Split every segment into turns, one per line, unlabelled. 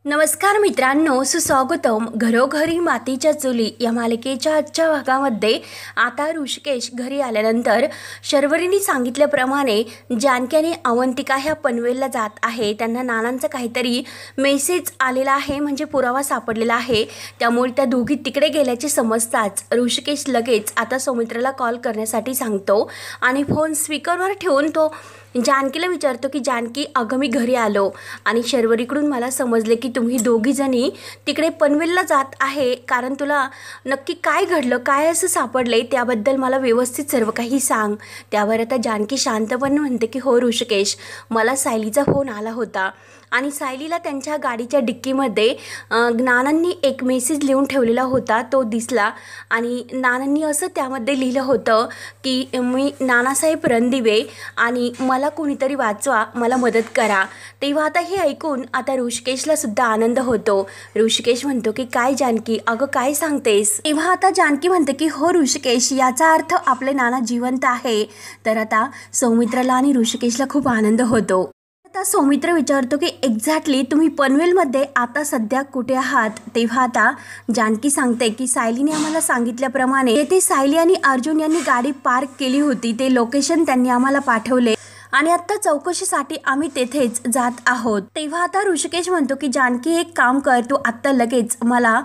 नमस्कार मित्रांनो, सुस्वागतम. घरोघरी मातीच्या चुली या मालिकेच्या आजच्या भागामध्ये आता ऋषिकेश घरी आल्यानंतर शर्वरीने सांगितल्याप्रमाणे जानकी आणि अवंतिका ह्या पनवेलला जात आहे. त्यांना नानांचा काहीतरी मेसेज आलेला आहे, म्हणजे पुरावा सापडलेला आहे. त्यामुळे त्या दोघी तिकडे गेल्याचे समजताच ऋषिकेश लगेच आता सौमित्राला कॉल करण्यासाठी सांगतो आणि फोन स्पीकरवर ठेवून तो जानकीला विचारतो की जानकी, अगं मी घरी आलो आणि शर्वरीकडून मला समजले की तुम्ही दोघी जणी तिकडे पनवेलला जात आहे, कारण तुला नक्की काय घडलं, काय असं सापडले त्याबद्दल मला व्यवस्थित सर्व काही सांग. त्यावर आता जानकी शांतपणे म्हणते की हो ऋषिकेश, मला सायलीचा फोन आला होता आणि सायलीला त्यांच्या गाडीच्या डिक्कीमध्ये नानांनी एक मेसेज लिहून ठेवलेला होता, तो दिसला आणि नानांनी असं त्यामध्ये लिहिलं होतं की मी नानासाहेब रणदिवे आणि मला कोणीतरी वाचवा, मला मदत करा. तेव्हा आता हे ऐकून आता ऋषिकेशला सुद्धा आनंद होतो. ऋषिकेश म्हणतो की काय जानकी, अगं काय सांगतेस. तेव्हा आता जानकी म्हणते की हो ऋषिकेश, याचा अर्थ आपले नाना जिवंत आहे. तर आता सौमित्राला आणि ऋषिकेशला खूप आनंद होतो. आता सौमित्र विचारतो की एक्झॅक्टली तुम्ही पनवेलमध्ये आता सध्या कुठे आहात. तेव्हा आता जानकी सांगते की सायलीने आम्हाला सांगितल्याप्रमाणे येथे सायली आणि अर्जुन यांनी गाडी पार्क केली होती, ते लोकेशन त्यांनी आम्हाला पाठवले आणि आता चौकशीसाठी आम्ही तेथेच जात आहोत. तेव्हा आता ऋषिकेश म्हणतो की जानकी, एक काम कर, तू आत्ता लगेच मला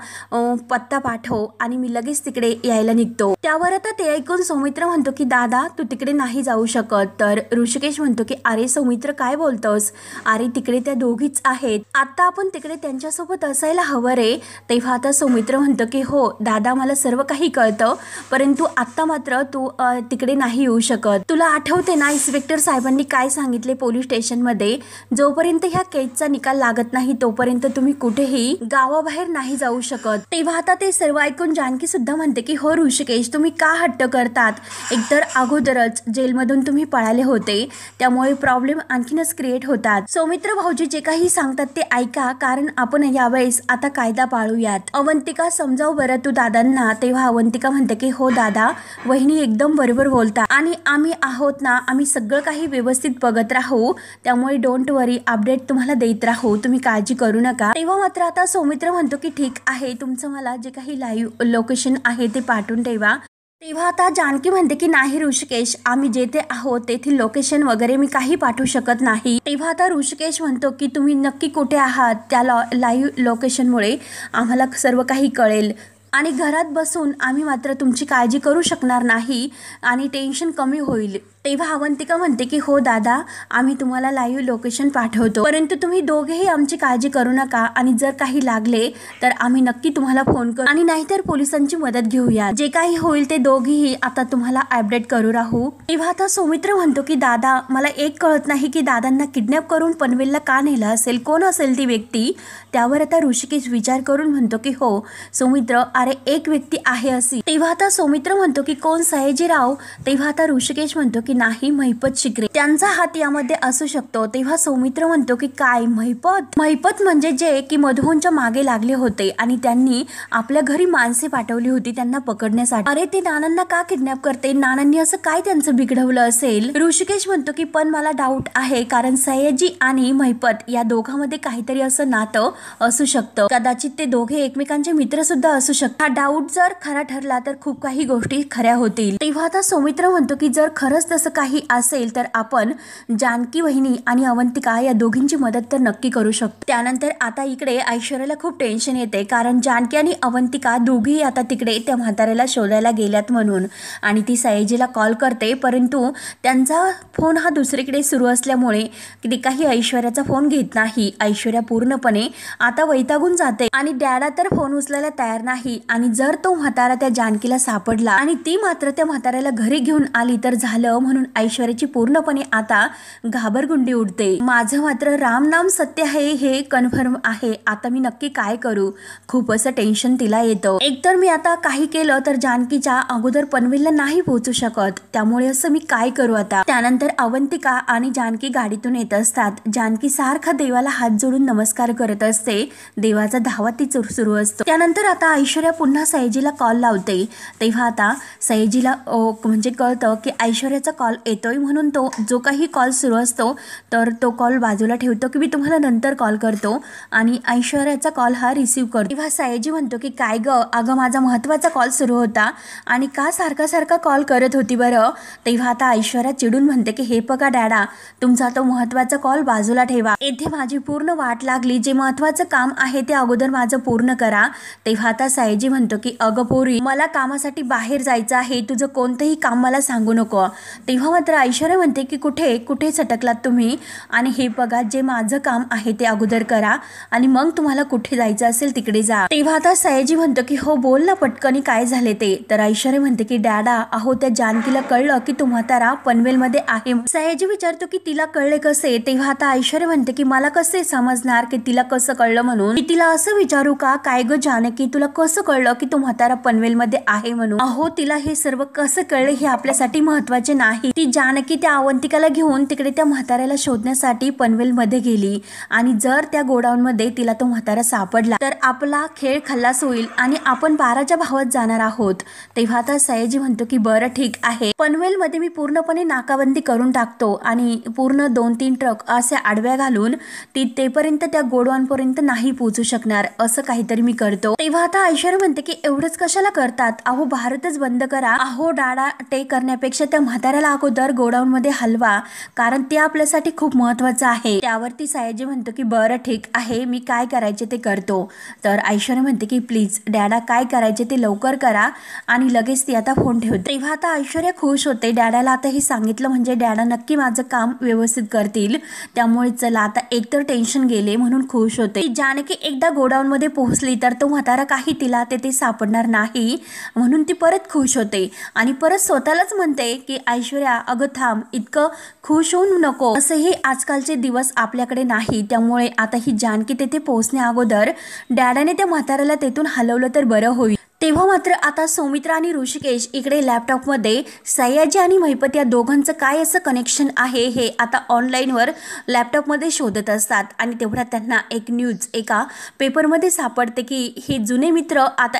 पत्ता पाठव आणि मी लगेच तिकडे यायला निघतो. त्यावर आता ते ऐकून सौमित्र म्हणतो की दादा, तू तिकडे नाही जाऊ शकत. तर ऋषिकेश म्हणतो की अरे सौमित्र, काय बोलतोस, अरे तिकडे त्या दोघीच आहेत, आता आपण तिकडे त्यांच्यासोबत असायला हवं रे. तेव्हा आता सौमित्र म्हणतो की हो दादा, मला सर्व काही कळतं, परंतु आत्ता मात्र तू तिकडे नाही येऊ शकत. तुला आठवते ना इन्स्पेक्टर साहेबांनी काय सांगितले पोलीस स्टेशनमध्ये, जोपर्यंत ह्या केसचा निकाल लागत नाही तोपर्यंत तुम्ही कुठेही गावाबाहेर नाही जाऊ शकत. तेव्हा आता ते सर्व ऐकून जानकी सुद्धा म्हणते की हो ऋषिकेश, तुम्ही का हट्ट करतात, एकतर अगोदरच जेलमधून तुम्ही पळाले होते, त्यामुळे प्रॉब्लेम आणखीनच क्रिएट होतात. सौमित्र भाऊजी जे काही सांगतात ते ऐका, कारण आपण यावेळेस आता कायदा पाळूयात. अवंतिका, समजाव बरं तू दादांना. तेव्हा अवंतिका म्हणते की हो दादा, वहिनी एकदम बरोबर बोलता आणि आम्ही आहोत ना, आम्ही सगळं काही व्यवस्थित बघत राहू, त्यामुळे डोंट वरी, अपडेट तुम्हाला देत राहू, तुम्ही काळजी करू नका. तेव्हा मात्र आता सौमित्र म्हणतो की ठीक आहे, तुमचं मला जे काही लाईव्ह लोकेशन आहे ते पाठवून ठेवा. तेव्हा आता जानकी म्हणते की नाही ऋषिकेश, आम्ही जेथे आहोत तेथील लोकेशन वगैरे मी काही पाठवू शकत नाही. तेव्हा आता ऋषिकेश म्हणतो की तुम्ही नक्की कुठे आहात, त्या लाईव्ह लोकेशनमुळे आम्हाला सर्व काही कळेल आणि घरात बसून आम्ही मात्र तुमची काळजी करू शकणार नाही आणि टेन्शन कमी होईल. तेव्हा अवंतिका म्हणते की हो दादा, आम्ही तुम्हाला लाईव्ह लोकेशन पाठवतो, परंतु तुम्ही दोघेही आमची काळजी करू नका आणि जर काही लागले तर आम्ही नक्की तुम्हाला फोन करू आणि नाहीतर पोलिसांची मदत घेऊया. जे काही होईल ते दोघेही आता तुम्हाला अपडेट करू राहू. तेव्हा आता सौमित्र म्हणतो की दादा, मला एक कळत नाही की दादांना किडनॅप करून पनवेलला का नेलं असेल, कोण असेल ती व्यक्ती. त्यावर आता ऋषिकेश विचार करून म्हणतो की हो सौमित्र, अरे एक व्यक्ती आहे अशी. तेव्हा आता सौमित्र म्हणतो की कोण, सयाजीराव. तेव्हा आता ऋषिकेश म्हणतो की नाही, महिपत शिकरे, त्यांचा हात यामध्ये असू शकतो. तेव्हा सौमित्र म्हणतो की काय महिपत, महिपत म्हणजे जे की मधुहूनच्या मागे लागले होते आणि त्यांनी आपल्या घरी माणसे पाठवली होती त्यांना पकडण्यासाठी. अरे ते नानांना का किडनॅप करते, नानांनी असं काय त्यांचं बिघडवलं असेल. ऋषिकेश म्हणतो की पण मला डाऊट आहे, कारण सयाजी आणि महिपत या दोघांमध्ये काहीतरी असं नातं असू शकतं, कदाचित ते दोघे एकमेकांचे मित्र सुद्धा असू शकतात. हा डाऊट जर खरा ठरला तर खूप काही गोष्टी खऱ्या होतील. तेव्हा आता सौमित्र म्हणतो की जर खरंच तसं काही असेल तर आपण जानकी वहिनी आणि अवंतिका या दोघींची मदत तर नक्की करू शकतो. त्यानंतर आता इकडे ऐश्वर्याला खूप टेन्शन येते, कारण जानकी आणि अवंतिका दोघीही आता तिकडे त्या म्हाताऱ्याला शोधायला गेल्यात म्हणून, आणि ती सयाजीला कॉल करते, परंतु त्यांचा फोन हा दुसरीकडे सुरू असल्यामुळे ती काही ऐश्वर्याचा फोन घेत नाही. ऐश्वर्या पूर्णपणे आता वैतागून जाते आणि डॅडा तर फोन उचलायला तयार नाही. आणि जर तो म्हातारा त्या जानकीला सापडला आणि ती मात्र त्या म्हाताऱ्याला घरी घेऊन आली तर झालं, म्हणून ऐश्वर्याची पूर्णपणे आता घाबरगुंडी उडते. माझं मात्र राम नाम सत्य आहे हे कन्फर्म आहे, आता मी नक्की काय करू, खूप असं टेन्शन तिला येतं. एकतर मी आता काही केलं तर जानकीच्या अगोदर पनवेलला नाही पोहोचू शकत, त्यामुळे असं मी काय करू आता. त्यानंतर अवंतिका आणि जानकी गाडीतून येत असतात. जानकी सारखा देवाला हात जोडून नमस्कार करत असते, देवाचा धावा ती सुरू असतो. त्यानंतर आता ऐश्वर्या पुन्हा सयाजीला कॉल लावते. तेव्हा आता सयाजीला म्हणजे कळतं की ऐश्वर्याचा कॉल येतोय म्हणून तो जो काही कॉल सुरू असतो तर तो कॉल बाजूला ठेवतो की मी तुम्हाला नंतर कॉल करतो आणि ऐश्वर्याचा कॉल हा रिसीव करतो। तेव्हा सयाजी म्हणतो की काय ग, अगं माझा महत्त्वाचा कॉल सुरू होता आणि का सारखा सारखा कॉल करत होती बरं। तेव्हा आता ऐश्वर्या चिडून म्हणते की हे बघा डॅडा, तुमचा तो महत्त्वाचा कॉल बाजूला ठेवा, येथे माझी पूर्ण वाट लागली, जे महत्त्वाचं काम आहे ते अगोदर माझं पूर्ण करा। तेव्हा आता सयाजी म्हणतो की अगं पोरी, मला कामासाठी बाहेर जायचं आहे, तुझं कोणतंही काम मला सांगू नको। तेव्हा मात्र ऐश्वर्या म्हणते की कुठे कुठे सटकलात तुम्ही, आणि हे बघा जे माझं काम आहे ते अगोदर करा आणि मग तुम्हाला कुठे जायचं असेल तिकडे जा। तेव्हा आता सयाजी म्हणतो की हो बोल ना पटकनी, काय झाले ते। तर ऐश्वर्या म्हणते की डॅडा, अहो त्या जानकीला कळलं की तू म्हातारा पनवेलमध्ये आहे। सयाजी विचारतो की तिला कळले कसे। तेव्हा आता ऐश्वर्या म्हणते की मला कसे समजणार की तिला कसं कळलं म्हणून, मी तिला असं विचारू का, काय ग जानकी तुला कसं कळलं की तू म्हातारा पनवेलमध्ये आहे म्हणून। अहो तिला हे सर्व कसं कळले हे आपल्यासाठी महत्त्वाचे नाही। ती जानकी त्या अवंतिकाला घेऊन तिकडे त्या म्हाताऱ्याला शोधण्यासाठी पनवेलमध्ये गेली आणि जर त्या गोडाऊनमध्ये तिला तो म्हातारा सापडला तर आपला खेळ खल्लास होईल आणि आपण 12च्या भावात जाणार आहोत। तेव्हा आता सयाजी म्हणतो की बरं ठीक आहे, पनवेलमध्ये मी पूर्णपणे नाकाबंदी करून टाकतो आणि पूर्ण 2-3 ट्रक असे आडव्या घालून तेपर्यंत त्या गोडाऊनपर्यंत नाही पोहोचू शकणार, असं काहीतरी मी करतो। तेव्हा आता ऐश्वर्या म्हणते की एवढंच कशाला करतात, अहो भारतच बंद करा। अहो डाडा ते करण्यापेक्षा त्या म्हाताऱ्याला अगोदर गोडाऊन मध्ये हलवा, कारण ते आपल्यासाठी खूप महत्त्वाचं आहे। त्यावरती सयाजी म्हणतो की बरं ठीक आहे, मी काय करायचे ते करतो। तर ऐश्वर्या म्हणते की प्लीज डॅडा काय करायचे ते लवकर करा, आणि लगेच ती आता फोन ठेवते। तेव्हा आता ऐश्वर्या खुश होते, डॅडाला आता हे सांगितलं म्हणजे डॅडा नक्की माझं काम व्यवस्थित करतील, त्यामुळे चला आता एकतर टेन्शन गेले म्हणून खुश होते। जानकी एकदा गोडाऊन मध्ये पोहोचली तर तो म्हातारा काही तिला ते सापडणार नाही म्हणून ती परत खुश होते आणि परत स्वतःलाच म्हणते की ऐश्वर्या अगं थांब, इतकं खुश होऊ नको, असंही आजकालचे दिवस आपल्याकडे नाही, त्यामुळे आता ही जानकी तेथे पोहोचण्या अगोदर डॅडाने त्या म्हाताऱ्याला तेथून हलवलं तर बरं होईल। तेव्हा मात्र आता सौमित्रा आणि ऋषिकेश इकडे लॅपटॉपमध्ये सयाजी आणि महिपत या दोघांचं काय असं कनेक्शन आहे हे आता ऑनलाईनवर लॅपटॉपमध्ये शोधत असतात आणि तेवढ्यात त्यांना एक न्यूज एका पेपरमध्ये सापडते की हे जुने मित्र आता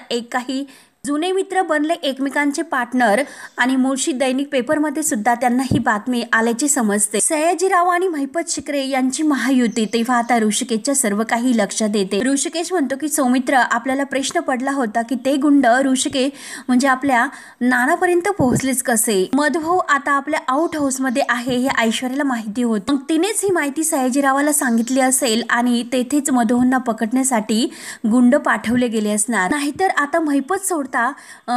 जुने मित्र बनले एकमेकांचे पार्टनर, आणि मुळशी दैनिक पेपरमध्ये सुद्धा त्यांना ही बातमी आल्याची समजते। सयाजीराव आणि महिपत शिकरे यांची महायुती। तेव्हा आता ऋषिकेशच्या सर्व काही लक्षात येते। ऋषिकेश म्हणतो की सौमित्र, आपल्याला प्रश्न पडला होता की ते गुंड ऋषिकेश म्हणजे आपल्या नानापर्यंत पोहोचलेच कसे। मधुभाऊ आता आपल्या आउट हाऊसमध्ये आहे हे ऐश्वर्याला माहिती होत, मग तिनेच ही माहिती सयाजीरावाला सांगितली असेल आणि तेथेच मधुभाऊंना पकडण्यासाठी गुंड पाठवले गेले असणार, नाहीतर आता महिपत सोडता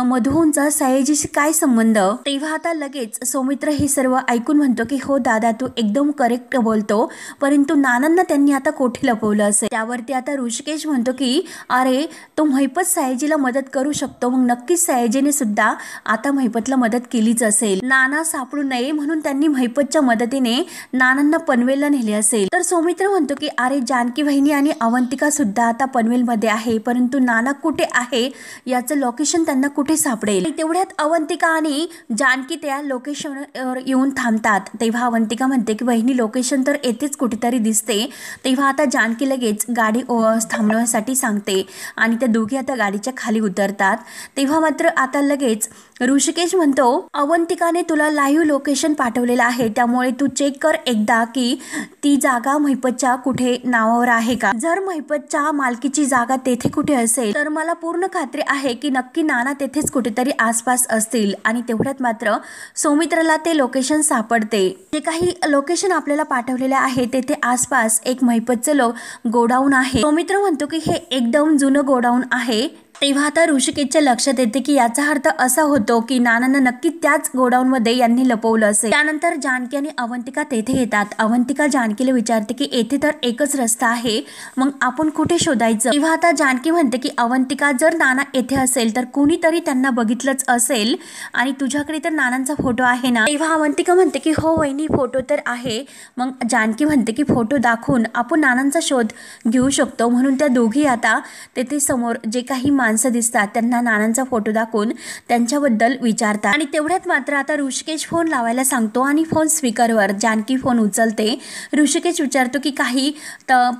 मधुभाऊंचा सयाजीशी काय संबंध। तेव्हा आता लगेच सौमित्र हे सर्व ऐकून म्हणतो की हो दादा, तू एकदम करेक्ट बोलतो, परंतु नानांना त्यांनी आता कोठे लपवलं असेल। त्यावरती आता ऋषिकेश म्हणतो की अरे तो महिपत सयाजीला मदत करू शकतो, मग नक्कीच सयाजीने सुद्धा आता महिपतला मदत केलीच असेल। नाना सापडू नये म्हणून त्यांनी महिपतच्या मदतीने नानांना पनवेलला नेले असेल। तर सौमित्र म्हणतो की अरे जानकी वहिनी आणि अवंतिका सुद्धा आता पनवेलमध्ये आहे, परंतु नाना कुठे आहे याचं लोकेशन त्यांना कुठे सापडेल। तेवढ्यात अवंतिका आणि जानकी त्या लोकेशनवर येऊन थांबतात। तेव्हा अवंतिका म्हणते की वहिनी लोकेशन तर येथेच कुठेतरी दिसते। तेव्हा आता जानकी लगेच गाडी थांबवण्यासाठी सांगते आणि त्या दोघी आता गाडीच्या खाली उतरतात। तेव्हा मात्र आता लगेच ऋषिकेश म्हणतो अवंतिकाने तुला लाईव्ह लोकेशन पाठवलेलं आहे, त्यामुळे तू चेक कर एकदा की ती जागा महिपतच्या कुठे नावावर आहे का। जर महिपतच्या मालकीची जागा तेथे कुठे असेल तर मला पूर्ण खात्री आहे की नक्की नाना तेथेच कुठेतरी आसपास असतील। आणि तेवढ्यात मात्र सौमित्राला ते लोकेशन सापडते, जे काही लोकेशन आपल्याला पाठवलेले आहे तेथे आसपास एक महिपतचं गोडाऊन आहे। सौमित्र म्हणतो की हे एकदम जुनं गोडाऊन आहे। तेव्हा आता ऋषिकेशच्या लक्षात येते की याचा अर्थ असा होतो की नानांना नक्की त्याच गोडाऊनमध्ये यांनी लपवलं असेल। त्यानंतर जानकी आणि अवंतिका तेथे येतात। अवंतिका जानकीला विचारते की येथे तर एकच रस्ता आहे, मग आपण कुठे शोधायचं। तेव्हा आता जानकी म्हणते की अवंतिका, जर नाना येथे असेल तर कोणीतरी त्यांना बघितलंच असेल आणि तुझ्याकडे तर नानांचा फोटो आहे ना। तेव्हा अवंतिका म्हणते की हो वहिनी, फोटो तर आहे। मग जानकी म्हणते की फोटो दाखवून आपण नानांचा शोध घेऊ शकतो, म्हणून त्या दोघी आता तेथे समोर जे काही माणसं दिसतात त्यांना नानांचा फोटो दाखवून त्यांच्याबद्दल विचारतात आणि तेवढ्यात मात्र आता ऋषिकेश फोन लावायला सांगतो आणि फोन स्पीकरवर. जानकी फोन उचलते. ऋषिकेश विचारतो की काही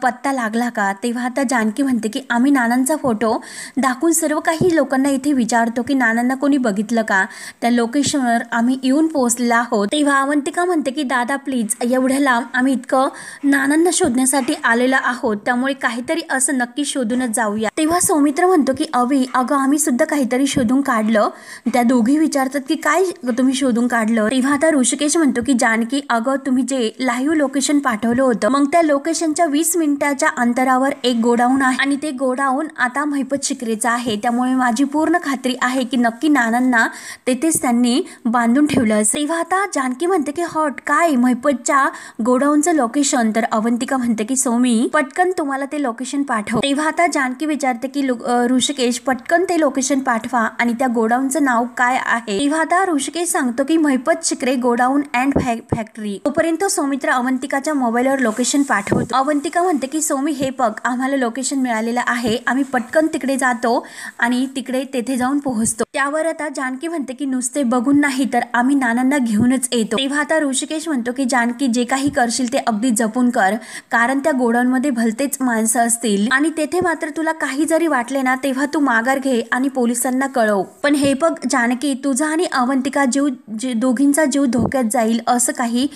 पत्ता लागला का. तेव्हा आता जानकी म्हणते की आम्ही नानांचा फोटो दाखवून सर्व काही लोकांना इथे विचारतो की नानांना कोणी बघितलं का. त्या लोकेशनवर आम्ही येऊन पोहोचलेलो आहोत. तेव्हा अवंतिका म्हणते की दादा प्लीज, एवढ्या लांब आम्ही इतकं नानांना शोधण्यासाठी आलेलो आहोत, त्यामुळे काहीतरी असं नक्की शोधूनच जाऊया. तेव्हा सौमित्र म्हणतो की अवी अगं आम्ही सुद्धा काहीतरी शोधून काढलं. त्या दोघी विचारतात की काय तुम्ही शोधून काढलं. तेव्हा आता ऋषिकेश म्हणतो की जानकी अगं तुम्ही जे लाईव्ह लोकेशन पाठवलं होतं, मग त्या लोकेशनच्या 20 मिनिटाच्या अंतरावर एक गोडाऊन आहे आणि ते गोडाऊन आता महिपत शिकरेचं आहे. त्यामुळे माझी पूर्ण खात्री आहे की नक्की नानांना तेथेच त्यांनी बांधून ठेवलं असेल. तेव्हा आता जानकी म्हणते की हॉट काय महिपतच्या गोडाऊनचं लोकेशन. तर अवंतिका म्हणते की सौमी पटकन तुम्हाला ते लोकेशन पाठव. तेव्हा आता जानकी विचारते की ऋषिकेश पटकन ते लोकेशन पाठवा आणि त्या गोडाऊनचं नाव काय आहे. तेव्हा आता ऋषिकेश सांगतो की महिपत शिकरे गोडाऊन अँड फॅक्टरी. तोपर्यंत सौमित्र अवंतिकाच्या मोबाईलवर लोकेशन पाठवतो. अवंतिका म्हणते की सौमी हे बघ आम्हाला लोकेशन मिळालेलं आहे, आम्ही पटकन तिकडे जातो आणि तेथे जाऊन पोहोचतो. त्यावर आता जानकी म्हणते की नुसते बघून नाही तर आम्ही नानांना घेऊनच येतो. तेव्हा आता ऋषिकेश म्हणतो की जानकी जे काही करशील ते अगदी जपून कर, कारण त्या गोडाऊन मध्ये भलतेच माणसं असतील आणि तेथे मात्र तुला काही जरी वाटले ना तेव्हा तू माघार घे आणि पोलिसांना कळव. पण हे बघ जानकी तुझा आणि अवंतिका दोघींचा जीव धोक्यात जाईल असं काही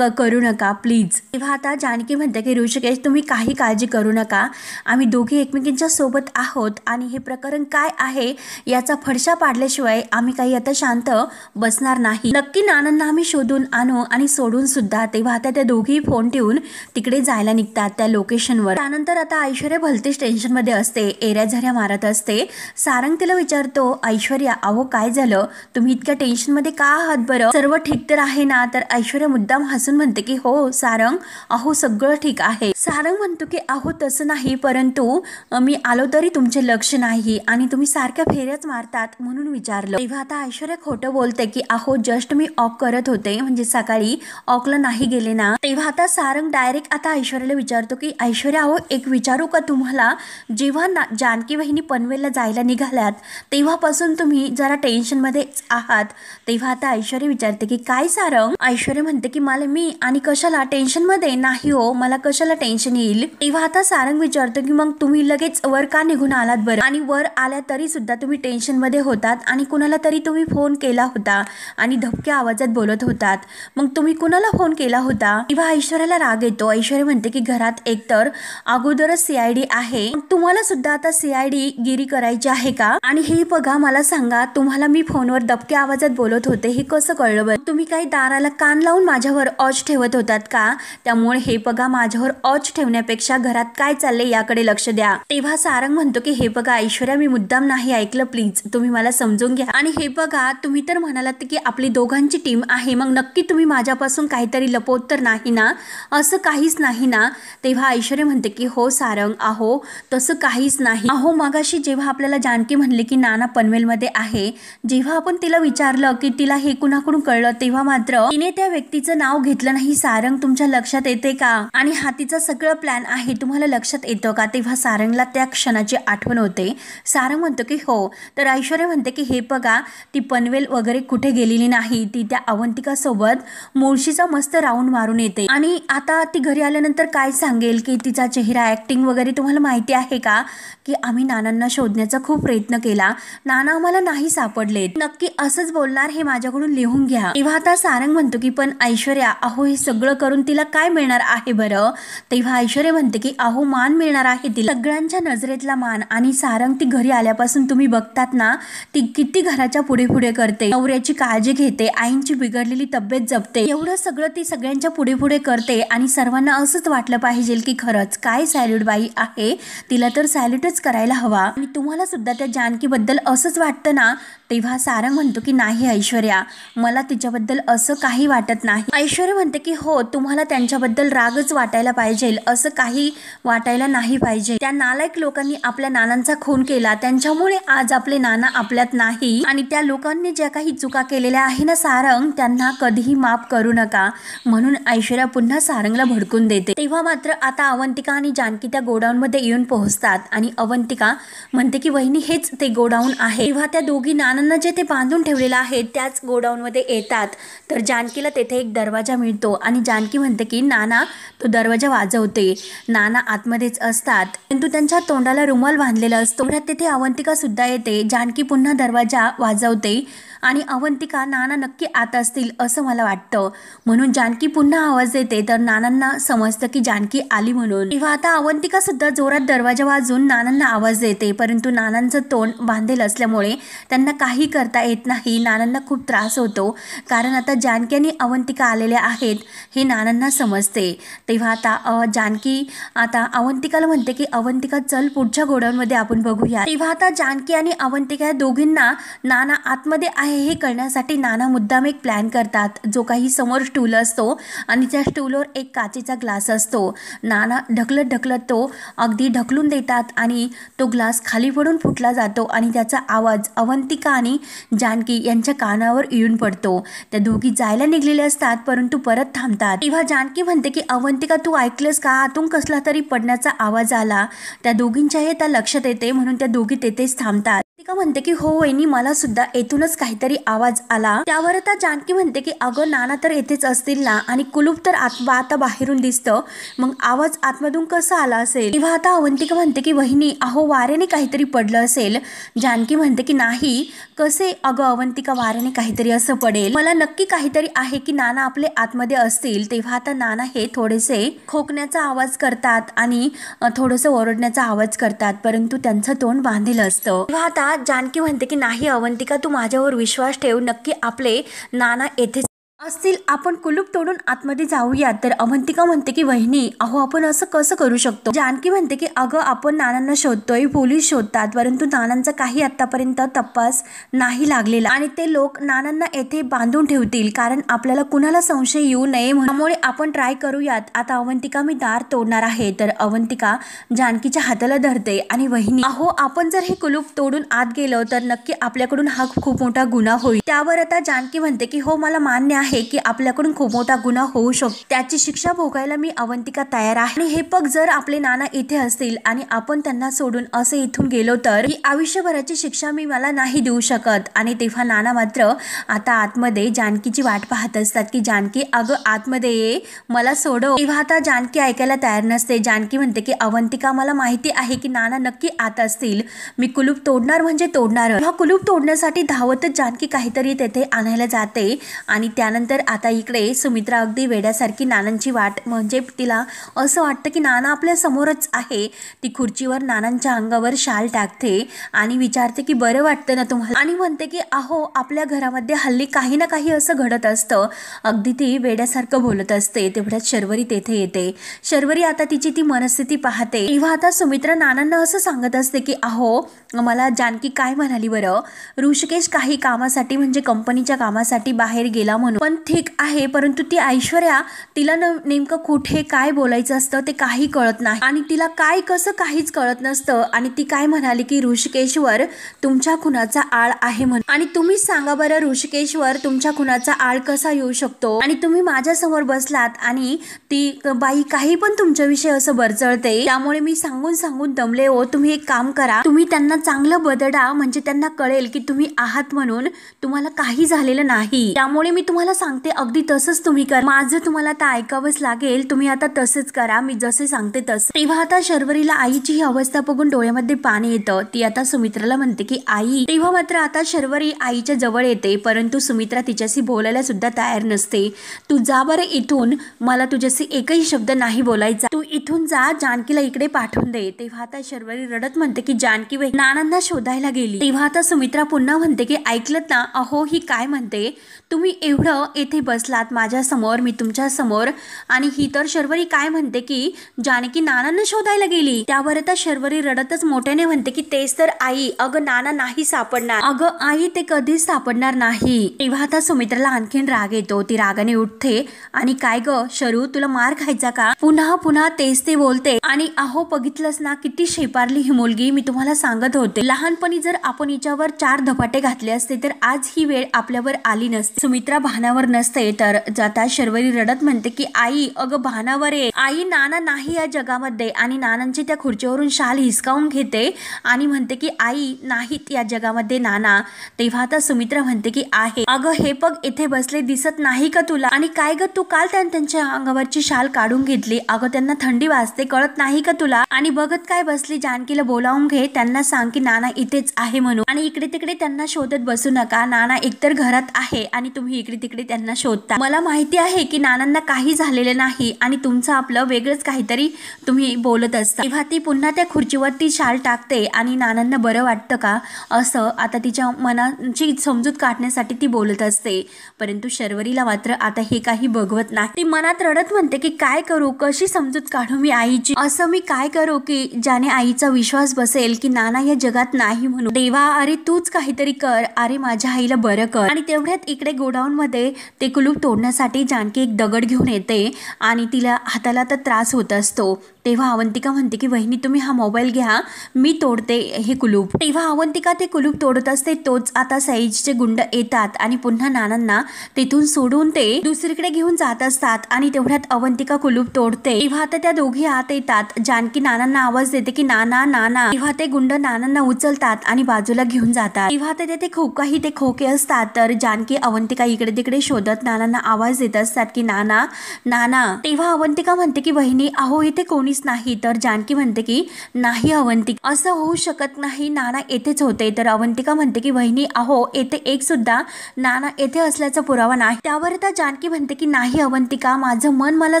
करू नका प्लीज. तेव्हा आता जानकी म्हणते की ऋषिकेश तुम्ही काही काळजी करू नका, आम्ही दोघी एकमेकींच्या सोबत आहोत आणि हे प्रकरण काय आहे याचा फडशा पाडल्याशिवाय आम्ही काही आता शांत बसणार नाही. नक्की नानांना आम्ही शोधून आणू आणि सोडून सुद्धा. तेव्हा आता त्या दोघी फोन ठेवून तिकडे जायला निघतात त्या लोकेशनवर. त्यानंतर आता ऐश्वर्या भलतेच टेन्शन मध्ये असते, एऱ्या झऱ्या मारत असते. सारंग तिला विचारतो ऐश्वर्या अहो काय झालं, तुम्ही इतक्या टेन्शन मध्ये का आहात बरं, सर्व ठीक तर आहे ना. तर ऐश्वर्या मुद्दाम हसून म्हणते की हो सारंग अहो सगळं ठीक आहे. सारंग म्हणतो की अहो तसं नाही, परंतु मी आलो तरी तुमचे लक्ष नाही आणि तुम्ही सारख्या फेऱ्याच मारतात म्हणून विचारलं. तेव्हा आता ऐश्वर्या खोटं बोलते की अहो जस्ट मी ऑक करत होते, म्हणजे सकाळी ऑकला नाही गेले ना. तेव्हा आता सारंग डायरेक्ट आता ऐश्वर्याला विचारतो की ऐश्वर्या अहो एक विचारू का तुम्हाला, जेव्हा जानकी वहिनी पनवेलला जायला निघाल्यात तेव्हापासून तुम्ही जरा टेन्शन मध्येच आहात. तेव्हा आता ऐश्वर्या विचारते की काय सारंग. ऐश्वर्या म्हणते की मी आणि कशाला टेन्शन मध्ये नाही हो, मला कशाला टेन्शन येईल. तेव्हा आता सारंग विचारतो की मग तुम्ही लगेच वर का निघून आलात बरं, आणि वर आल्या तरी सुद्धा तुम्ही टेन्शन मध्ये होतात आणि कुणाला तरी तुम्ही फोन केला होता आणि धपक्या आवाजात बोलत होतात, मग तुम्ही कुणाला फोन केला होता. तेव्हा ऐश्वर्याला राग येतो. ऐश्वर्या म्हणते की घरात एकतर अगोदरच CID आहे, तुम्हाला सुद्धा आता CID गिरी करायची आहे का. आणि हे बघा मला सांगा तुम्हाला मी फोनवर दबक्या आवाजात बोलत होते हे कसं कळलं बरं, तुम्ही काही दाराला कान लावून माझ्यावर ऑच ठेवत होतात का. त्यामुळे हे बघा माझ्यावर ऑच ठेवण्यापेक्षा घरात काय चाललंय याकडे लक्ष द्या. तेव्हा सारंग म्हणतो की हे बघा ऐश्वर्या मी मुद्दाम नाही ऐकलं, प्लीज तुम्ही मला समजून घ्या. आणि हे बघा तुम्ही तर म्हणालात की आपली दोघांची टीम आहे, मग नक्की तुम्ही माझ्यापासून काहीतरी लपवत तर नाही ना, असं काहीच नाही ना. तेव्हा ऐश्वर्या म्हणते की हो सारंग अहो तसं काहीच नाही. अहो मगाशी जेव्हा आपल्याला जानकी म्हणले की नाना पनवेलमध्ये आहे, जेव्हा आपण तिला विचारलं की तिला हे कुणाकडून कळलं तेव्हा मात्र तिने त्या व्यक्तीचं नाव घेतलं नाही. सारंग तुमच्या लक्षात येते का, आणि हा तिचा सगळं प्लॅन आहे तुम्हाला लक्षात येतं का. तेव्हा सारंगला त्या क्षणाची आठवण होते. सारंग म्हणतो की हो. तर ऐश्वर्या म्हणते की हे बघा ती पनवेल वगैरे कुठे गेलेली नाही, ती त्या अवंतिका सोबत मुळशीचा मस्त राऊंड मारून येते आणि आता ती घरी आल्यानंतर काय सांगेल की तिचा चेहरा ऍक्टिंग वगैरे तुम्हाला माहिती आहे का, की आम्ही नानांना शोधण्याचा खूप प्रयत्न केला, नाना आम्हाला नाही सापडले, नक्की असंच बोलणार हे माझ्याकडून लिहून घ्या. तेव्हा आता सारंग म्हणतो की पण ऐश्वर्या अहो हे सगळं करून तिला काय मिळणार आहे बरं. तेव्हा ऐश्वर्या म्हणते की अहो मान मिळणार आहे तिला, सगळ्यांच्या नजरेतला मान. आणि सारंग ती घरी आल्यापासून तुम्ही बघतात ना ती किती घराच्या पुढे पुढे करते, नवऱ्याची काळजी घेते, आईंची बिघडलेली तब्येत जपते, एवढं सगळं ती सगळ्यांच्या पुढे पुढे करते आणि सर्वांना असंच वाटलं पाहिजे की खरंच काय सॅल्यूट बाई आहे, तिला तर सॅल्यूटच करायला हवा. आणि तुम्हाला सुद्धा त्या जानकी बद्दल असंच वाटतं ना, तेव्हा सारंग म्हणतो की नाही ऐश्वर्या, मला तिच्याबद्दल असं काही वाटत नाही. ऐश्वर्या म्हणते की हो, तुम्हाला त्यांच्याबद्दल रागच वाटायला पाहिजे, असं काही वाटायला नाही पाहिजे. त्या नालायक लोकांनी आपल्या नानांचा खून केला, त्यांच्यामुळे आज आपले नाना आपल्यात नाही आणि त्या लोकांनी ज्या काही चुका केलेल्या आहे ना सारंग, त्यांना कधीही माफ करू नका. म्हणून ऐश्वर्या पुन्हा सारंगला भडकून देते. तेव्हा मात्र आता अवंतिका आणि जानकी त्या गोडाऊन मध्ये येऊन पोहोचतात आणि अवंतिका म्हणते की वहिनी हेच ते गोडाऊन आहे. तेव्हा त्या दोघी नानांना जे ते बांधून ठेवलेलं आहे त्याच गोडाऊन मध्ये येतात. तर जानकीला तेथे एक दरवाजा मिळतो आणि जानकी म्हणते की नाना तो दरवाजा वाजवते. नाना आतमध्येच असतात, परंतु त्यांच्या तोंडाला रुमाल बांधलेला असतो. तेथे अवंतिका सुद्धा येते. जानकी पुन्हा दरवाजा वाजवते आणि अवंतिका नाना नक्की आत असतील असं मला वाटतं, म्हणून जानकी पुन्हा आवाज देते. तर नानांना समजतं की जानकी आली म्हणून. तेव्हा आता अवंतिका सुद्धा जोरात दरवाजा वाजून नानांना आवाज देते, परंतु नानांचं तोंड बांधेल असल्यामुळे त्यांना काही करता येत नाही. नानांना खूप त्रास होतो, कारण आता जानकी आणि अवंतिका आलेल्या आहेत हे नानांना समजते. तेव्हा आता जानकी आता अवंतिकाला म्हणते की अवंतिका चल पुढच्या गोडाऊनमध्ये आपण बघूया. तेव्हा आता जानकी आणि अवंतिका दोघींना नाना आतमध्ये आहे हे कळण्यासाठी नाना मुद्दाम एक प्लॅन करतात. जो काही समोर स्टूल असतो आणि त्या स्टूलवर एक काचेचा ग्लास असतो. नाना ढकलत ढकलत तो अगदी ढकलून देतात आणि तो ग्लास खाली पडून फुटला जातो आणि त्याचा आवाज अवंतिका आणि जानकी यांच्या कानावर येऊन पडतो. त्या दोघी जायला निघलेल्या असतात, परंतु परत थांबतात. तेव्हा जानकी म्हणते की अवंतिका तू ऐकलंस का, आतून कसला तरी पडण्याचा आवाज आला. त्या दोघींच्याही त्या लक्षात येते, म्हणून त्या दोघी तेथेच थांबतात. अवंतिका म्हणते की हो वहिनी, मला सुद्धा येथूनच काहीतरी आवाज आला. त्यावर आता जानकी म्हणते की अगं नाना तर येथेच असतील ना, आणि कुलूप तर आता बाहेरून दिसतं, मग आवाज आतमधून कसा आला असेल. तेव्हा आता अवंतिका म्हणते की वहिनी अहो वाऱ्याने काहीतरी पडलं असेल. जानकी म्हणते की नाही, कसे अगं अवंतिका, वाऱ्याने काहीतरी असं पडेल, मला नक्की काहीतरी आहे की नाना आपले आतमध्ये असतील. तेव्हा आता नाना हे थोडेसे खोकण्याचा आवाज करतात आणि थोडंसं ओरडण्याचा आवाज करतात, परंतु त्यांचं तोंड बांधलेलं असतं. तेव्हा आता जानकी म्हणते की नाही अवंतिका, तू माझ्यावर विश्वास ठेव, नक्की आपले नाना येथे असतील, आपण कुलूप तोडून आतमध्ये जाऊया. तर अवंतिका म्हणते की वहिनी अहो आपण असं कसं करू शकतो. जानकी म्हणते की अगं आपण नानांना शोधतोय, पोलीस शोधतात, परंतु नानांचा काही आतापर्यंत तपास नाही लागलेला आणि ते लोक नानांना येथे बांधून ठेवतील, कारण आपल्याला कुणाला संशय येऊ नये, त्यामुळे आपण ट्राय करूयात. आता अवंतिका मी दार तोडणार आहे. तर अवंतिका जानकीच्या हाताला धरते आणि वहिनी अहो आपण जर हे कुलूप तोडून आत गेलो तर नक्की आपल्याकडून हा खूप मोठा गुन्हा होईल. त्यावर आता जानकी म्हणते की हो मला मान्य आहे की आपल्याकडून खूप मोठा गुन्हा होऊ शकतो, त्याची शिक्षा भोगायला मी अवंतिका तयार आहे. आणि हे पग जर आपले नाना इथे असतील आणि आपण त्यांना सोडून असे इथून गेलो तर ही आयुष्यभराची शिक्षा मी मला नाही देऊ शकत. आणि तेव्हा नाना मात्र आता आतमध्ये जानकीची वाट पाहत असतात की जानकी अगं आतमध्ये ये, मला सोडव. तेव्हा आता जानकी ऐकायला तयार नसते. जानकी म्हणते की अवंतिका मला माहिती आहे की नाना नक्की आत असतील, मी कुलूप तोडणार म्हणजे तोडणार. हा कुलूप तोडण्यासाठी धावतच जानकी काहीतरी तेथे आणायला जाते आणि त्यानंतर आता इकडे सुमित्रा अगदी वेड्यासारखी नानांची वाट, म्हणजे तिला असं वाटतं की नाना आपल्या समोरच आहे. ती खुर्चीवर नानांच्या अंगावर शाल टाकते आणि विचारते की बरं वाटतं ना तुम्हाला, आणि म्हणते की अहो आपल्या घरामध्ये हल्ली काही ना काही असं घडत असतं. अगदी ती वेड्यासारखं बोलत असते. तेवढ्यात शर्वरी तेथे येते. शर्वरी आता तिची ती मनस्थिती पाहते. तेव्हा आता सुमित्रा नानांना असं सांगत असते की अहो मला जानकी काय म्हणाली बरं, ऋषिकेश काही कामासाठी म्हणजे कंपनीच्या कामासाठी बाहेर गेला म्हणून, पण ठीक आहे, परंतु ती ऐश्वर्या तिला नेमकं कुठे काय बोलायचं असतं ते काही कळत नाही आणि तिला काय कसं काहीच कळत नसतं. आणि ती काय म्हणाली की ऋषिकेशवर तुमच्या खुनाचा आळ आहे म्हणून, आणि तुम्हीच सांगा बरं ऋषिकेशवर तुमच्या खुनाचा आळ कसा येऊ शकतो. आणि तुम्ही माझ्या समोर बसलात आणि ती बाई काही पण तुमच्याविषयी असं बरचळते, त्यामुळे मी सांगून सांगून दमले हो. तुम्ही एक काम करा, तुम्ही त्यांना चांगलं बदडा, म्हणजे त्यांना कळेल की तुम्ही आहात म्हणून, तुम्हाला काही झालेलं नाही. त्यामुळे मी तुम्हाला सांगते अगदी तसंच तुम्ही करा. माझं तुम्हाला आता ऐकावंच लागेल, तुम्ही आता तसंच करा, मी जसे सांगते तसं. तेव्हा आता शर्वरीला आईची ही अवस्था बघून डोळ्यामध्ये पाणी येतं. ती आता सुमित्राला म्हणते की आई. तेव्हा मात्र आता शर्वरी आईच्या जवळ येते, परंतु सुमित्रा तिच्याशी बोलायला सुद्धा तयार नसते. तू जा बरं इथून, मला तुझ्याशी एकही शब्द नाही बोलायचा, तू इथून जा, जानकीला इकडे पाठवून दे. तेव्हा आता शर्वरी रडत म्हणते की जानकी नानांना शोधायला गेली. तेव्हा आता सुमित्रा पुन्हा म्हणते की ऐकलत ना, अहो ही काय म्हणते, तुम्ही एवढं इथे बसलात माझ्या समोर, मी तुमच्या समोर, आणि ही तर शर्वरी काय म्हणते की जानकी नानांना शोधायला गेली. त्यावर आता शर्वरी रडतच मोठ्याने म्हणते की तेच तर आई, अगं नाना नाही सापडणार, अगं आई ते कधीच सापडणार नाही. तेव्हा आता सुमित्राला आणखीन राग येतो. ती रागाने उठते आणि काय ग शरू, तुला मार खायचा का? पुन्हा पुन्हा तेच ते बोलते. आणि अहो बघितलंस ना किती शेपारली ही मुलगी, मी तुम्हाला सांगत होते लहानपणी जर आपण हिच्यावर 4 धपाटे घातले असते तर आज ही वेळ आपल्यावर आली नसते. सुमित्रा भानावर नसते. तर जाता शर्वरी रडत म्हणते की आई, अगं भानावर आहे आई, नाना नाही या जगामध्ये. आणि नानांची त्या खुर्चीवरून शाल हिसकावून घेते आणि म्हणते की आई नाहीत या जगामध्ये नाना. तेव्हा आता सुमित्रा म्हणते की आहे, अगं हे बघ इथे बसले, दिसत नाही का तुला? आणि काय ग तू काल त्यांच्या अंगावरची शाल काढून घेतली, अगं त्यांना थंडी वाजते, कळत नाही का तुला? आणि बघत काय बसली, जानकीला बोलावून घे, त्यांना सांग की नाना इथेच आहे म्हणून. आणि इकडे तिकडे त्यांना शोधत बसू नका, नाना एकतर घरात आहे आणि तुम्ही इकडे तिकडे त्यांना शोधता. मला माहिती आहे की नानांना काही झालेलं नाही आणि तुमचं आपलं वेगळंच काहीतरी तुम्ही बोलत असता. तेव्हा ती पुन्हा त्या खुर्चीवरती शाल टाकते आणि नानांना बरं वाटतं का असं आता तिच्या मनाची समजूत काढण्यासाठी ती बोलत असते. परंतु शर्वरीला मात्र आता हे काही बघवत नाही. ती मनात रडत म्हणते की काय करू, कशी समजूत काढू मी आईची, असं मी काय करू की ज्याने आईचा विश्वास बसेल की नाना या जगात नाही म्हणून. देवा अरे तूच काहीतरी कर, अरे माझ्या आईला बरं कर. आणि तेवढ्यात इकडे गोडाऊन मध्ये ते कुलूप तोडण्यासाठी जानकी एक दगड घेऊन येते आणि तिला हाताला तर त्रास होत असतो. तेव्हा अवंतिका म्हणते की वहिनी तुम्ही हा मोबाईल घ्या, मी तोडते हे कुलूप. तेव्हा अवंतिका ते कुलूप तोडत असते. तोच आता सईजचे गुंड येतात आणि पुन्हा नानांना तेथून सोडून ते दुसरीकडे घेऊन जात असतात. आणि तेवढ्यात अवंतिका कुलूप तोडते. तेव्हा आता त्या दोघी आत येतात. जानकी नानांना आवाज देते की नाना नाना. तेव्हा ते गुंड नानांना उचलतात आणि बाजूला घेऊन जातात. तेव्हा आता ते खूप ते खोके असतात. तर जानकी अवंतिका इकडे तिकडे शोधत नानांना आवाज देत असतात की नाना नाना. तेव्हा अवंतिका म्हणते की वहिनी अहो इथे कोणीच नाही. तर जानकी म्हणते की नाही अवंतिका, असं होऊ शकत नाही, नाना येथेच होते. तर अवंतिका म्हणते की वहिनी अहो येथे एक सुद्धा नाना येथे असल्याचा पुरावा नाही. त्यावर आता जानकी म्हणते की नाही अवंतिका, माझं मन मला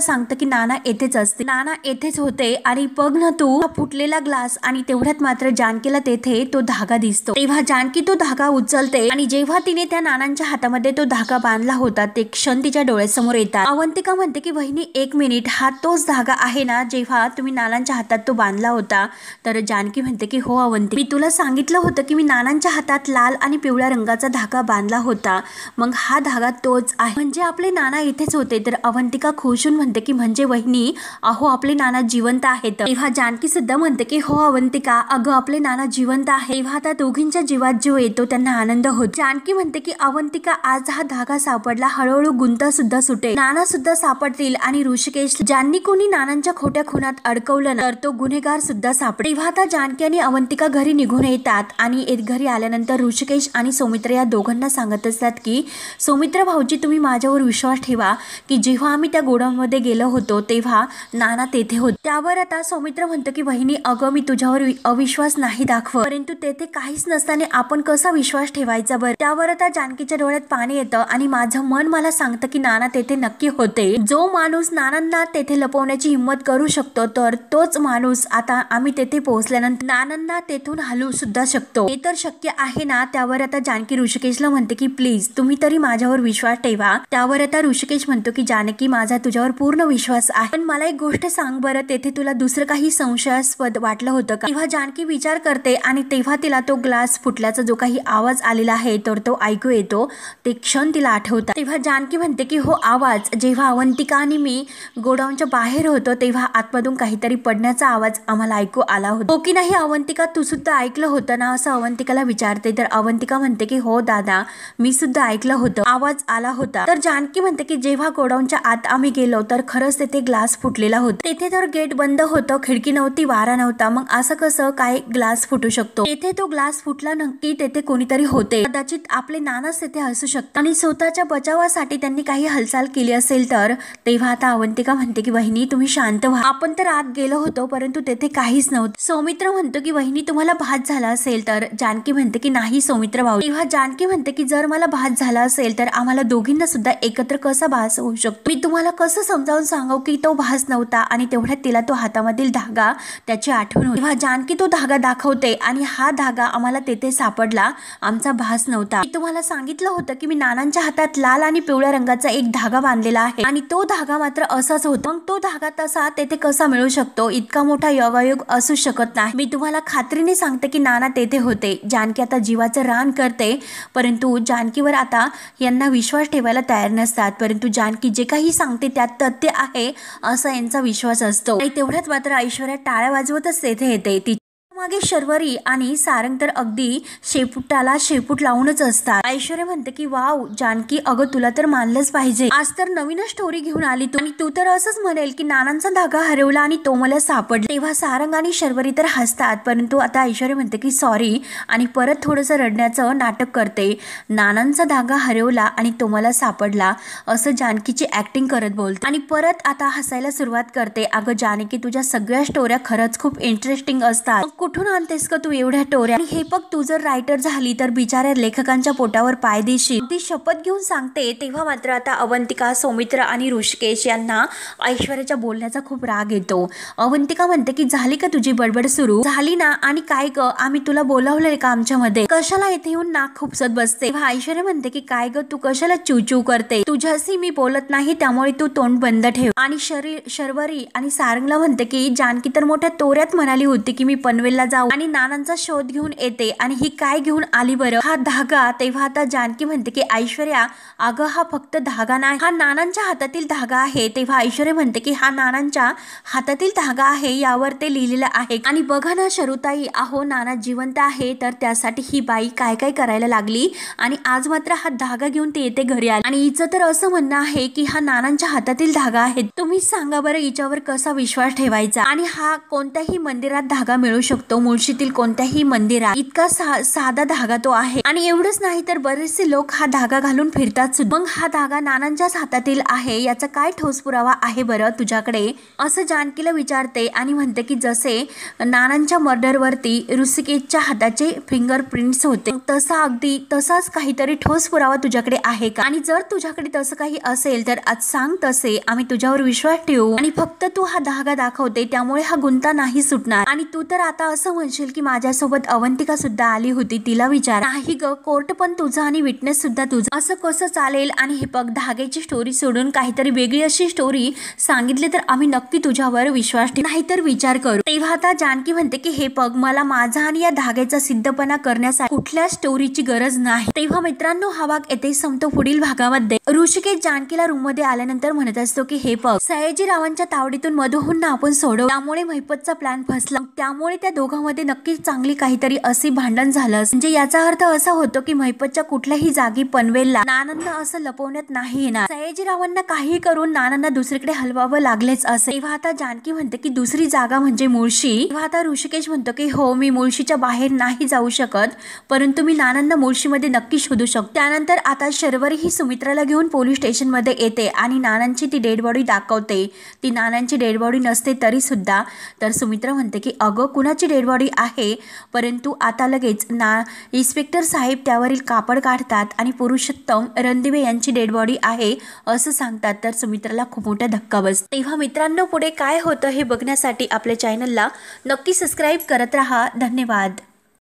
सांगतं की नाना येथेच असते, नाना येथेच होते. आणि बघ ना तू फुटलेला ग्लास. आणि तेवढ्यात मात्र जानकीला तेथे तो धागा दिसतो. तेव्हा जानकी तो धागा उचलते आणि जेव्हा तिने त्या नानांच्या हातामध्ये तो धागा बांधला होता ते क्षण तिच्या डोळ्यासमोर येतात. अवंतिका म्हणते की वहिनी 1 मिनिट, हा तोच धागा आहे ना जेव्हा तुम्ही नानांच्या हातात तो बांधला होता? तर जानकी म्हणते की हो अवंतिका, मी तुला सांगितलं होतं की मी नानांच्या हातात लाल आणि पिवळ्या रंगाचा धागा बांधला होता, मग हा धागा तोच आहे, म्हणजे आपले नाना इथेच होते. तर अवंतिका खुशून म्हणते की म्हणजे वहिनी अहो आपले नाना जिवंत आहेत. तेव्हा जानकी सुद्धा म्हणते की हो अवंतिका, अगं आपले नाना जिवंत आहे. तेव्हा आता दोघींच्या जीवात जीव येतो, त्यांना आनंद होतो. जानकी म्हणते की अवंतिका आज हा धागा सापडला, हळूहळू गुंता सुद्धा सुटेल, नाना सुद्धा सापडतील आणि ऋषिकेश ज्यांनी कोणी नानांच्या खोट्या खुनात अडकवलं तर तो गुन्हेगार सुद्धा सापडेल. तेव्हा आता जानकी आणि अवंतिका घरी निघून येतात आणि घरी आल्यानंतर ऋषिकेश आणि सौमित्र या दोघांना सांगत असतात की सौमित्र भाऊजी तुम्ही माझ्यावर विश्वास ठेवा की जेव्हा आम्ही त्या गोडाऊनमध्ये गेलो होतो तेव्हा नाना तेथे होते. त्यावर आता सौमित्र म्हणतो की वहिनी अगं मी तुझ्यावर अविश्वास नाही दाखवत, परंतु तेथे काहीच नसताना आपण कसा विश्वास ठेवायचा बरं? त्यावर आता जानकीच्या डोळ्यात पाणी येतं आणि माझं मन मला सांगतं की नाना तेथे नक्की होते. जो माणूस नानांना तेथे लपवण्याची हिंमत करू शकतो तर तोच माणूस आता आम्ही तेथे पोहोचल्यानंतर नानांना तेथून हलवू सुद्धा शकतो. हे तर शक्य आहे ना? त्यावर आता जानकी ऋषिकेशला म्हणते की प्लीज तुम्ही तरी माझ्यावर विश्वास ठेवा. त्यावर आता ऋषिकेश म्हणतो की जानकी माझा तुझ्यावर पूर्ण विश्वास आहे, पण मला एक गोष्ट सांग बरं, तेथे तुला दुसरं काही संशयास्पद वाटलं होतं का? तेव्हा जानकी विचार करते आणि तेव्हा तिला तो ग्लास फुटल्याचा जो काही आवाज आलेला आहे तर तो ऐकू येतो. ते क्षण तिला आठवतात. तेव्हा जानकी म्हणते की हो आवाज, जेव्हा अवंतिका आणि मी गोडाऊनच्या बाहेर होतो तेव्हा आतमधून काहीतरी पडण्याचा आवाज आम्हाला ऐकू आला होता. हो की नाही अवंतिका, तू सुद्धा ऐकलं होतं ना? असं अवंतिकाला विचारते. तर अवंतिका म्हणते की हो दादा, मी सुद्धा ऐकलं होतं, आवाज आला होता. तर जानकी म्हणते की जेव्हा गोडाऊनच्या आत आम्ही गेलो तर खरंच तेथे ग्लास फुटलेला होता. तेथे तर गेट बंद होतं, खिडकी नव्हती, वारा नव्हता, मग असं कसं काय ग्लास फुटू शकतो? तेथे तो ग्लास फुटला, नक्की तेथे कोणीतरी होते, कदाचित आपले नानाच तेथे असू शकतात आणि स्वतःच्या बचावासाठी त्यांनी काही हालचाल केली असेल तर. तेव्हा आता अवंतिका म्हणते की वहिनी तुम्ही शांत व्हा, आपण तर आत गेलो होतो परंतु तेथे काहीच नव्हतं। सौमित्र म्हणतो की वहिनी तुम्हाला भात झाला असेल तर जानकी म्हणते की नाही सौमित्र भाऊ। तेव्हा जानकी म्हणते की जर मला भात झाला असेल तर आम्हाला दोघींना सुद्धा एकत्र कसा भास होऊ शकतो, मी तुम्हाला कसं समजावून सांगू की तो भास नव्हता। आणि तेवढ्यात तिला तो हातामधील धागा त्याची आठवण होती। तेव्हा जानकी तो धागा दाखवते आणि हा धागा आम्हाला तेथे सापडला, आमचा भास नव्हता। मी तुम्हाला सांगितलं होतं की मी नानांच्या हातात लाल आणि पिवळ्या रंगाचा एक धागा बांधलेला आहे आणि तो धागा मात्र असाच होता। मग तो धागा तसा तेथे कसा मिळू शकतो, इतका मोठा योगायोग असू शकत नाही। मी तुम्हाला खात्रीने सांगते की नाना तेथे होते। जानकी आता जीवाचं रान करते परंतु जानकीवर आता यांना विश्वास ठेवायला तयार नसतात, परंतु जानकी जे काही सांगते त्यात तथ्य आहे असा यांचा विश्वास असतो। आणि तेवढ्यात मात्र ऐश्वर्या टाळ्या वाजवतच तेथे येते। ती मागे शर्वरी आणि सारंग तर अगदी शेपूटाला शेपूट लावूनच असतात। ऐश्वर्या म्हणते की वाव जानकी, अगं तुला तर मानलंच पाहिजे, आज तर नवीनच स्टोरी घेऊन आली तू, आणि तू तर असंच म्हणेल की नानांचा धागा हरवला आणि तो मला सापडला। तेव्हा सारंग आणि शर्वरी तर हसतात परंतु आता ऐश्वर्या म्हणते की सॉरी आणि परत थोडंसं रडण्याचं नाटक करते। नानांचा धागा हरवला आणि तो मला सापडला असं जानकीची ऍक्टिंग करत बोलते आणि परत आता हसायला सुरुवात करते। अगं जानकी, तुझ्या सगळ्या स्टोऱ्या खरंच खूप इंटरेस्टिंग असतात, कुठून आणतेस का तू एवढ्या स्टोऱ्या? आणि हे बघ, तू जर रायटर झाली तर बिचाऱ्या लेखकांच्या पोटावर पाय देशील, ती शपथ घेऊन सांगते। तेव्हा मात्र आता अवंतिका, सौमित्र आणि ऋषिकेश यांना ऐश्वर्याच्या बोलण्याचा खूप राग येतो। अवंतिका म्हणते की झाली का तुझी बडबड सुरू झाली ना, आणि काय ग आम्ही तुला बोलावलंय का आमच्यामध्ये, कशाला इथे येऊन नाक खुपसत बसते? तेव्हा ऐश्वर्या म्हणते की काय ग तू कशाला चूचू करते, तुझ्याशी मी बोलत नाही त्यामुळे तू तोंड बंद ठेव। आणि शर्वरी आणि सारंगला म्हणते की जानकी तर मोठ्या तोऱ्यात म्हणाली होती की मी पनवेलला जाऊ आणि नानांचा शोध घेऊन येते, आणि ही काय घेऊन आली बरं, हा धागा? तेव्हा आता जानकी म्हणते की ऐश्वर्या अगं हा फक्त धागा नाही, हा नानांच्या हातातील धागा आहे। तेव्हा ऐश्वर्या म्हणते की हा नानांच्या हातातील धागा आहे, यावर ते लिहिलेलं आहे। आणि बघा ना शरुताई, अहो नाना जिवंत आहे तर त्यासाठी ही बाई काय काय करायला लागली, आणि आज मात्र हा धागा घेऊन ते येते घरी आली, आणि हिचं तर असं म्हणणं आहे की हा नानांच्या हातातील धागा आहे। तुम्ही सांगा बरं हिच्यावर कसा विश्वास ठेवायचा? आणि हा कोणत्याही मंदिरात धागा मिळू शकतो, मुळशीतील कोणत्याही मंदिरात, इतका साधा धागा तो आहे। आणि एवढंच नाही तर बरेचसे लोक हा धागा घालून फिरतात सुद्धा। मग हा धागा नानांच्याच हातातील आहे, याचा काय ठोस पुरावा आहे बरं तुझ्याकडे, असं जानकीला विचारते। आणि म्हणते की जसे नानांच्या मर्डरवरती ऋषिकेशच्या हाताचे फिंगरप्रिंट्स होते, तसा अगदी तसाच काहीतरी ठोस पुरावा तुझ्याकडे आहे का? आणि जर तुझ्याकडे तसं काही असेल तर आज सांग, तसे आम्ही तुझ्यावर विश्वास ठेवू। आणि फक्त तू हा धागा दाखवते त्यामुळे हा गुंता नाही सुटणार। आणि तू तर आता असं म्हणशील की माझ्यासोबत अवंतिका सुद्धा आली होती, तिला विचार। नाही ग, कोर्ट पण तुझं आणि विटनेस सुद्धा तुझं, असं कसं चालेल? आणि हे बघ, धाग्याची स्टोरी सोडून काहीतरी वेगळी अशी स्टोरी सांगितली तर आम्ही नक्की तुझ्यावर विश्वास ठेवू, नाहीतर विचार करू। तेव्हा आता जानकी म्हणते की हे बघ, मला माझा आणि या धाग्याचा सिद्धपणा करण्यासाठी कुठल्या स्टोरीची गरज नाही। तेव्हा मित्रांनो हा भाग येथे संपतो। पुढील भागामध्ये ऋषिकेश जानकीला रूम मध्ये आल्यानंतर म्हणत असतो की हे बघ, सयाजीरावांच्या तावडीतून मधुहूंना आपण सोडव, त्यामुळे महिपतचा प्लॅन फसला, त्यामुळे त्या दोघांमध्ये नक्कीच चांगली काहीतरी असे भांडण झालं। म्हणजे याचा अर्थ असा होतो की महिपतच्या कुठल्याही जागी पनवेलला नानांना असं लपवण्यात नाही येणार, सयाजीरावांना काही करून नानांना दुसरीकडे हलवावं लागलेच असे। तेव्हा आता जानकी म्हणते की दुसरी जागा म्हणजे मुळशी। तेव्हा आता ऋषिकेश म्हणतो की हो, मी मुळशीच्या बाहेर नाही जाऊ शकत, परंतु मी नानांना मुळशीमध्ये नक्की शोधू शकतो। त्यानंतर आता शर्वरी ही सुमित्राला घेऊन पोलीस स्टेशन मध्ये येते आणि नानांची ती डेड बॉडी दाखवते। ती नानांची डेड बॉडी नसते तरी सुद्धा, तर सुमित्रा म्हणते की अगं कुणाची डेड बॉडी आहे? परंतु आता लगेच इन्स्पेक्टर साहेब त्यावरील कापड काढतात आणि पुरुषोत्तम रणदिवे यांची डेड बॉडी आहे असं सांगतात, तर सुमित्राला खूप मोठा धक्का बसतो। तेव्हा मित्रांनो पुढे काय होतं हे बघण्यासाठी आपल्या चॅनलला नक्की सबस्क्राईब करत राहा। धन्यवाद।